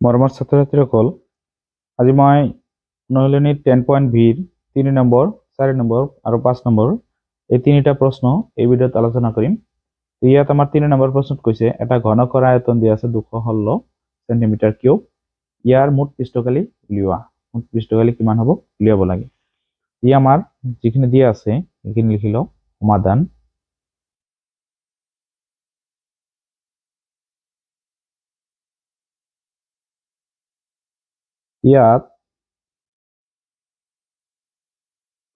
মৰমৰ ছাত্ৰ-ছাত্ৰীসকল, আজি মই অনুশীলনী 10.v-ৰ 3 নম্বৰ, 4 নম্বৰ আৰু 5 নম্বৰ এই তিনিটা প্ৰশ্ন এই ভিডিঅ'ত আলোচনা কৰিম। ইয়াত আমাৰ 3 নম্বৰ প্ৰশ্নত কৈছে এটা ঘনকৰ আয়তন দিয়া আছে 216 সেন্টিমিটাৰ কিউব। ইয়াৰ মুঠ পৃষ্ঠকালি উলিওৱা। মুঠ পৃষ্ঠকালি কিমান হ'ব উলিয়াব লাগে। ই আমাৰ যিখিনি দিয়া আছে সেইখিনি লিখি লওঁ। সমাধান ইয়াত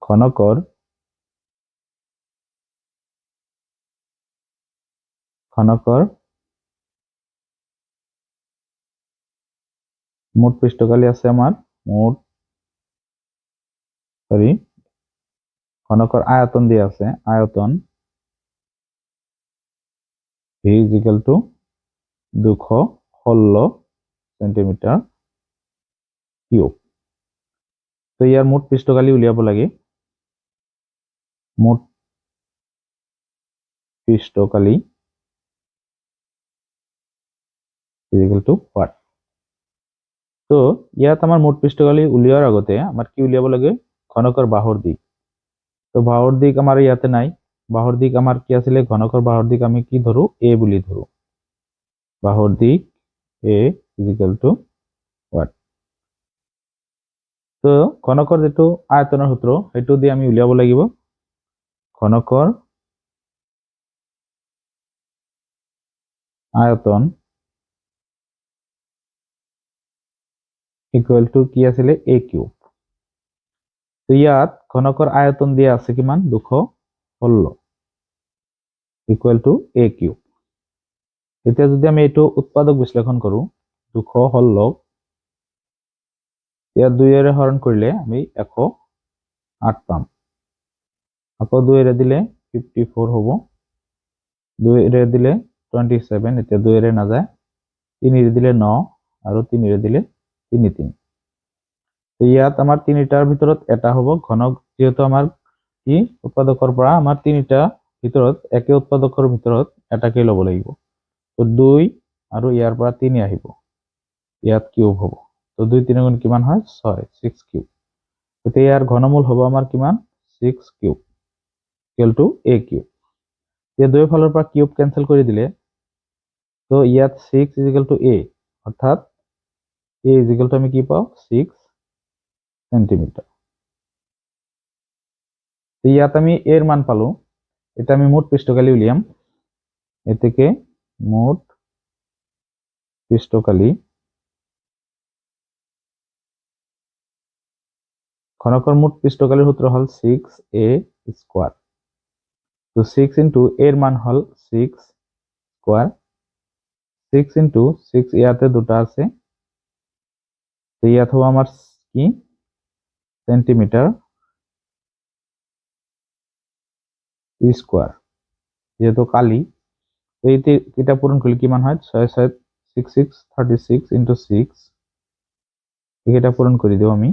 ঘনকৰ মুঠ পৃষ্ঠকালি আছে আমাৰ ঘনকৰ আয়তন দিয়া আছে আয়তন v = 216 সেন্টিমিটাৰ কিউব। তো ইয়াৰ মুঠ পৃষ্ঠকালি উলিয়াব লাগে। মুঠ পৃষ্ঠকালি = what? তো ইয়াত আমাৰ মুঠ পৃষ্ঠকালি উলিওৱাৰ আগতে আমাৰ কি উলিয়াব লাগে? ঘনকৰ বাহুৰ দিক। তো বাহুৰ দিক আমাৰ ইয়াতে নাই। বাহুৰ দিক আমাৰ কি আছিলে? ঘনকৰ বাহুৰ দিক আমি কি ধৰো? a বুলি ধৰো। বাহুৰ দিক a = what? তো ঘনকৰ যেটো আয়তনৰ সূত্ৰ সেইটো দিয়ে আমি উলিয়াব লাগিব। ঘনকৰ আয়তন = কি আছিলে? a cube. তো ইয়াত ঘনকৰ আয়তন দিয়া আছে কিমান? 216 = a কিউব। এতিয়া যদি আমি এইটো উৎপাদক বিশ্লেষণ কৰো 216 ইয়াত 2 এৰে হৰণ কৰিলে আমি 108 পাম। আকৌ 2 এৰে দিলে 54 হ'ব। 2 এৰে দিলে 27, এতিয়া 2 এৰে নাযায়। 3 এৰে দিলে 9 আৰু 3 এৰে দিলে 3 3। ইয়াত আমাৰ তিনিটাৰ ভিতৰত এটা হ'ব। ঘনক যেহেতু আমাৰ কি উৎপাদকৰ পৰা আমাৰ তিনিটা ভিতৰত একে উৎপাদকৰ ভিতৰত এটাকে ল'ব লাগিব। তো 2 আৰু ইয়াৰ পৰা 3 আহিব। ইয়াত কিউব হ'ব। তো 2 3 গুণ কিমান হয়? 6, 6 কিউব। তো ইয়াৰ ঘনমূল হ'ব আমাৰ কিমান? 6 কিউব = a কিউব। এই দুই ফালৰ পৰা কিউব ক্যান্সেল কৰি দিলে তো ইয়াত 6 = a, অর্থাৎ a = আমি কি পাও? 6 সেন্টিমিটার। ইয়াত আমি এর মান পালো। এটা আমি মোট পৃষ্ঠকালি উলিয়াম। এ থেকে মোট পৃষ্ঠকালি ঘনকৰ মোট পৃষ্ঠকালির সূত্র হল 6a²। তো 6 * এর মান হল 6 স্কয়ার। 6 * 6 ইয়াতে দুটা আছে। তো ইয়াত হবো আমার কি সেন্টিমিটার স্কয়ার। যেহেতু কালি এইতে এটা পূরণ করলে কিমান হয়? 6 6 66 36 * 6 এটা পূরণ করে দেব আমি।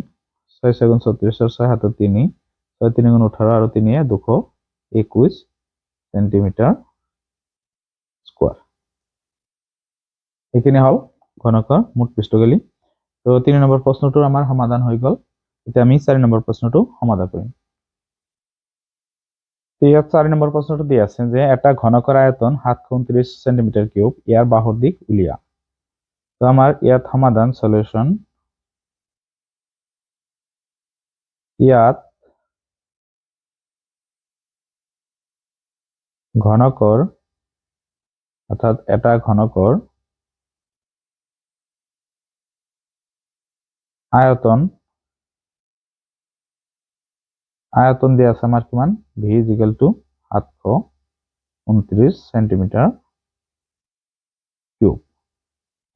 6 6 গুণ 36 আর 6 হাতে 3, 6 3 গুণ 18 আর 3 221 সেন্টিমিটার স্কয়ার। এখানে হল ঘনকৰ মোট পৃষ্ঠকালি। তো 3 নম্বৰ প্ৰশ্নটোৰ আমাৰ সমাধান হৈ গল। এতিয়া আমি 4 নম্বৰ প্ৰশ্নটো সমাধান কৰিম। তো ইয়াত 4 নম্বৰ প্ৰশ্নটো দিয়া আছে যে এটা ঘনকৰ আয়তন 729 সেন্টিমিটাৰ কিউব, ইয়াৰ বাহুৰ দিক উলিয়া। তো আমাৰ ইয়াত সমাধান সলিউশন ইয়াত ঘনকৰ অৰ্থাৎ এটা ঘনকৰ আয়তন দিয়া আছে আমার কিমান? v = 729 centimetre cube.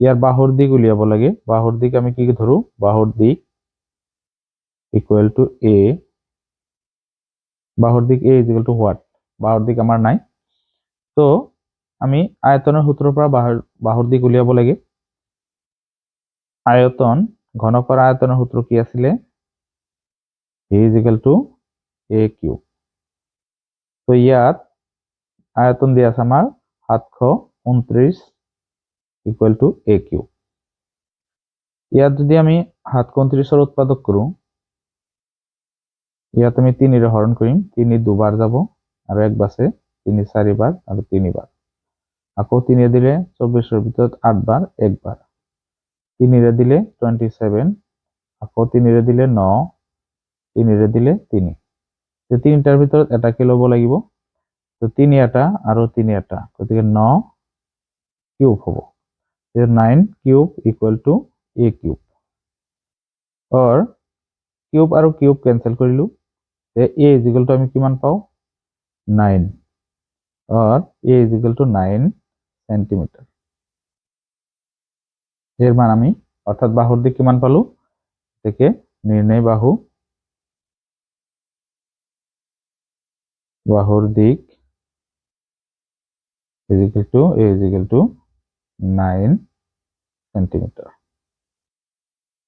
ইয়ার বাহুর দিক উলিয়াব লাগে। বাহুর দিক আমি কি ধরু? বাহুর দিক = a। বাহুর দিক a = what? বাহুর দিক আমার নাই। তো আমি আয়তনের সূত্ৰৰ পৰা বাহুৰ দিক উলিয়াব লাগে। আয়তন ঘনকৰ আয়তনের সূত্র কি আছিলে? v = a cube. তো ইয়াত আয়তন দিয়া আছে আমার 729 = a কিউব। ইয়াত যদি আমি 7 উৎপাদক কৰো, ইয়াত আমি 3 হৰণ কৰিম, 3 দুবাৰ যাব আৰু 1 বাছে, 3 4 বাৰ আৰু 3 বাৰ। আকৌ 3 দিলে 24 ভিতৰত 8 বাৰ, 1 বাৰ। 3 দিলে 27, আকৌ 3 দিলে 9, 3 দিলে 3। তো 3টাৰ ভিতৰত এটাকে ল'ব লাগিব। তো 3 এটা আৰু 3 এটা, গতিকে 9 কিউব হ'ব। 9 cube equal to a cube. or cube আৰু কিউব কেনসেল কৰিলো, a is equal to আমি কিমান পাও 9, or a is equal to 9 centimetre. এর মান আমি অর্থাৎ বাহুর দিক কিমান পালো, থেকে নির্ণয় বাহুর দিক is equal to a is equal to 9 centimetre.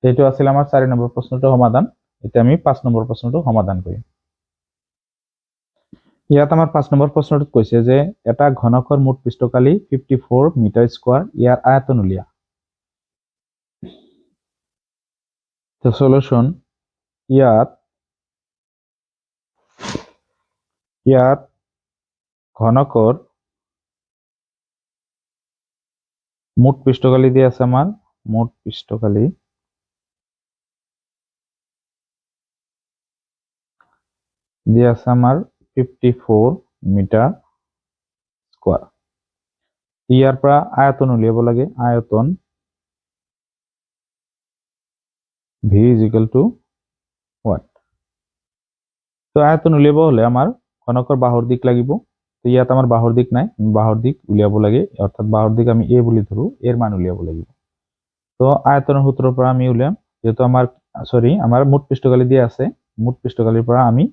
এইটো আছিল আমার 4 নম্বৰ প্ৰশ্নটোৰ সমাধান। এতিয়া আমি 5 নম্বৰ প্ৰশ্নটো সমাধান কৰিম। ইয়াত আমাৰ 5 নম্বৰ প্ৰশ্নটোত কৈছে যে এটা ঘনকৰ মুঠ পৃষ্ঠকালি 54 মিটাৰ স্কয়াৰ, ইয়াৰ আয়তন উলিয়া। তো সলিউশন, ইয়াত ঘনকৰ মুঠ পৃষ্ঠকালি দিয়ে আছে আমাৰ, মুঠ পৃষ্ঠকালি দিয়ে আছে আমাৰ 54 মিটাৰ স্কয়াৰ। ইয়াৰ পৰা আয়তন উলিয়াব লাগে, আয়তন v is equal to what? তো আয়তন উলিয়াব হলে আমার ঘনকৰ বাহুৰ দিক লাগিব। তো ইয়াত আমাৰ বাহুৰ দিক নাই, বাহুৰ দিক উলিয়াব লাগে, অৰ্থাৎ বাহুৰ দিক আমি a বুলি ধৰো, এৰ মান উলিয়াব লাগিব। তো আয়তনৰ সূত্ৰৰ পৰা আমি উলিয়াম, যেহেতু আমাৰ মুঠ পৃষ্ঠকালি দিয়ে আছে, মুঠ পৃষ্ঠকালিৰ পৰা আমি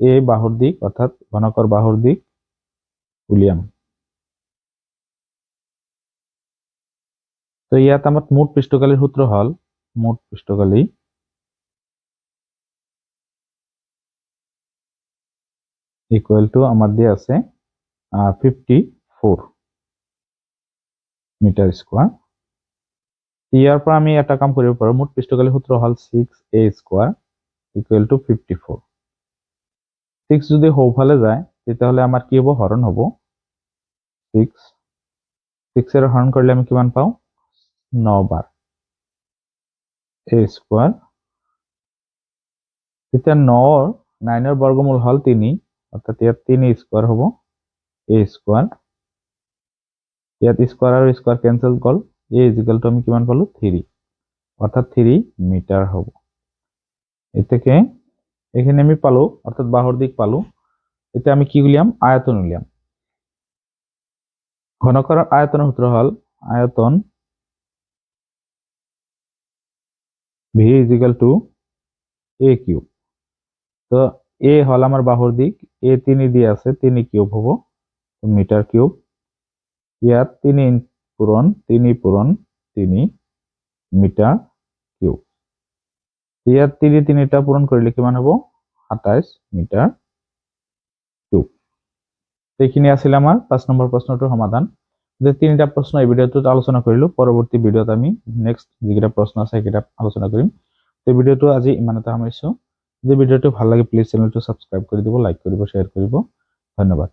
এই বাহুৰ দিক অৰ্থাৎ ঘনকৰ বাহুর দিক উলিয়াম। তো ইয়াত আমার মুঠ পৃষ্ঠকালির সূত্র হল, মুঠ পৃষ্ঠকালি ইকুয়াল টু আমার দিয়ে আছে 54 মিটার স্কয়ার। ইয়াৰ পৰা আমি এটা কাম কৰিব পাৰো, মুঠ পৃষ্ঠকালিৰ সূত্ৰ হল 6a স্কয়াৰ ইকুয়াল টু 54। 6 যদি সোঁফালে যায় তেতিয়াহলে আমাৰ কি হ'ব, হৰণ হ'ব। 6 এর হরণ করলে আমি কিমান পাও 9 বার a স্কয়ার। তেতিয়া 9 এর বর্গমূল হল 3, অর্থাৎ ইয়াত 3 স্কয়ার হ'ব a স্কয়ার। ইয়াত স্কয়ার আর স্কয়ার ক্যান্সেল গল, a ইজ ইকুয়াল টু আমি কিমান পালো 3, অর্থাৎ 3 মিটার হ'ব। এ থেকে এখানে আমি পালো, অর্থাৎ বাহুর দিক পালো। এটা আমি কি উলিয়াম, আয়তন উলিয়াম। ঘনকের আয়তনের সূত্র হল আয়তন v is equal two a cube. তো a হল আমার বাহুর দিক, a 3 দিয়ে আছে, 3 কিউব হব মিটার কিউব। ইয়াত 3 পূরণ 3 মিটার কিউব। ইয়াত 3টা পূরণ করলে কিমান হব 27 মিটার কিউব। এইখিনি আছিল আমার 5 নম্বৰ প্ৰশ্নটোৰ সমাধান। যে 3টা প্ৰশ্ন এই ভিডিওটোত আলোচনা কৰিলো, পৰৱৰ্তী ভিডিওত আমি নেক্সট যিকেইটা প্ৰশ্ন আছে সেইকেইটা আলোচনা কৰিম। এই ভিডিওটো আজি ইমানতে সামৰিছো। যদি ভিডিওটো ভাল লাগে প্লিজ চেনেলটো সাবস্ক্ৰাইব কৰি দিব, লাইক কৰিব, শ্বেয়াৰ কৰিব। ধন্যবাদ।